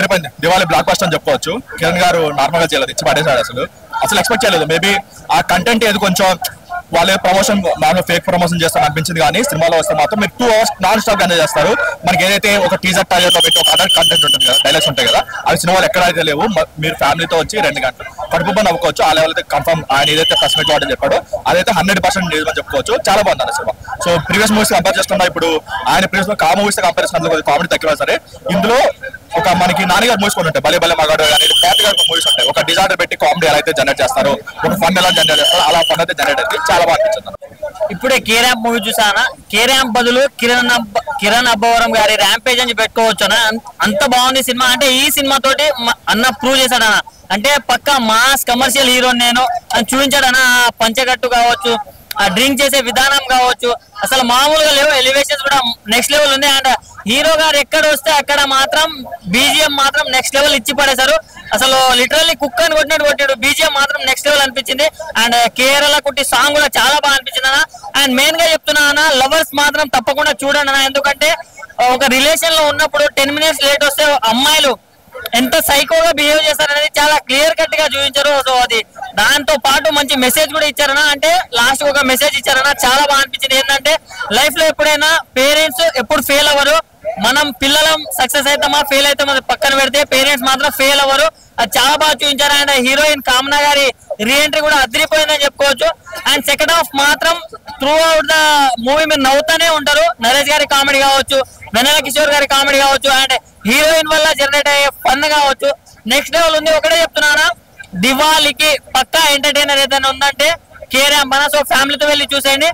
అదిరిపోయింది. Diwali block buster అని చెప్పుకోవచ్చు. కిరణ్ గారు నార్మల్ గా చేయలేదు, ఇచ్చి పడేసాడు. అసలు ఎక్స్పెక్ట్ చేయలేదు. మేబీ ఆ కంటెంట్ ఏది కొంచెం వాళ్ళే ప్రమోషన్ నార్మల్ ఫేక్ ప్రమోషన్ చేస్తారు అనిపించింది, కానీ సినిమాలో వస్తే మాత్రం మీరు 2 hours నాన్ స్టాప్ గానే చేస్తారు. మనకి ఏదైతే ఒక టీజర్ ట్రైలర్ లో పెట్టి ఒక అదర్ కంటెంట్ ఉంటుంది కదా, డైలాగ్స్ ఉంటాయి కదా, అవి సినిమాలు ఎక్కడైతే లేవు. మీరు ఫ్యామిలీతో వచ్చి 2 గంటలు కడుపుబ్బా నవ్వుకోవచ్చు. ఆ లెవెల్ అయితే కన్ఫర్మ్. ఆయన ఏదైతే ప్రెస్ మీట్ వాడని చెప్పాడో అదైతే 100% నిజమని చెప్పుకోవచ్చు. చాలా బాగుంది cinema. So previous movies compare చేసుకున్నా, ఇప్పుడు ఆయన ప్రీవియస్ కా మూవీస్ కంపేర్ చేసుకున్న కామెడీ తక్కువ సరే, ఇందులో ఒక మనకి నాన్నగారు మూవీస్ కూడా ఉంటాయి, బలే బలే మగాడు కానీ ప్యాట్ గారు మూవీస్ ఉంటాయి. ఒక డిజార్డర్ పెట్టి కామెడీ ఎలా అయితే జనరేట్ చేస్తారో, ఒక ఫన్ ఎలా జనరేట్ చేస్తారో, అలా ఫన్ అయితే జనరేట్ అయితే చాలా బాగా అనిపించింది. ఇప్పుడే కే ర్యాంప్ మూవీ చూసానా, కే ర్యాంప్ బదులు కిరణ్ అబ్బవరం గారి ర్యాంపేజ్ అని పెట్టుకోవచ్చు అన్న. అంత బాగుంది సినిమా. అంటే ఈ సినిమా తోటి అన్న ప్రూవ్ చేశాడన్న. అంటే పక్కా మాస్ కమర్షియల్ హీరో నేను అని చూపించాడన్న. పంచగట్టు కావచ్చు, ఆ డ్రింక్ చేసే విధానం కావచ్చు, అసలు మామూలుగా లేవు. ఎలివేషన్స్ కూడా నెక్స్ట్ లెవెల్ ఉంది. అండ్ హీరో గారు ఎక్కడ వస్తే అక్కడ మాత్రం బీజిఎం మాత్రం నెక్స్ట్ లెవెల్ ఇచ్చి పడేశారు. అసలు లిటరల్లీ కుక్ అని కొట్టాడు. బీజిఎం మాత్రం నెక్స్ట్ లెవెల్ అనిపించింది. అండ్ కేరళ కుట్టి సాంగ్ కూడా చాలా బాగా అనిపించింది అన్న. అండ్ మెయిన్ గా చెప్తున్నా అన్న, లవర్స్ మాత్రం తప్పకుండా చూడండి అన్న. ఎందుకంటే ఒక రిలేషన్ లో ఉన్నప్పుడు 10 minutes లేట్ వస్తే అమ్మాయిలు ఎంత సైకోగా బిహేవ్ చేస్తారనేది చాలా క్లియర్ కట్ గా చూపించారు. సో అది దాంతో పాటు మంచి మెసేజ్ కూడా ఇచ్చారన్నా. అంటే లాస్ట్ ఒక మెసేజ్ ఇచ్చారన్నా, చాలా బాగా అనిపించింది. ఏంటంటే లైఫ్ లో ఎప్పుడైనా పేరెంట్స్ ఎప్పుడు ఫెయిల్ అవ్వరు. మనం పిల్లలం సక్సెస్ అవుతామా ఫెయిల్ అవుతామా పక్కన పెడితే, పేరెంట్స్ మాత్రం ఫెయిల్ అవ్వరు. అది చాలా బాగా చూపించారు. అండ్ హీరోయిన్ కామనా గారి రీఎంట్రీ కూడా అదిరిపోయిందని చెప్పుకోవచ్చు. అండ్ సెకండ్ హాఫ్ మాత్రం త్రూ అవుట్ ద మూవీ మీరు నవ్వుతూనే ఉంటారు. నరేష్ గారి కామెడీ కావచ్చు, వెన్నెల కిషోర్ గారి కామెడీ కావచ్చు, అండ్ హీరోయిన్ వల్ల జనరేట్ అయ్యే ఫన్ కావచ్చు, నెక్స్ట్ లెవెల్ ఉంది. ఒకటే చెప్తున్నానా, దివాళీకి పక్కా ఎంటర్టైనర్ ఏదైనా ఉందంటే కే ర్యాంప్ అన్న. సో ఫ్యామిలీతో వెళ్ళి చూసేయండి.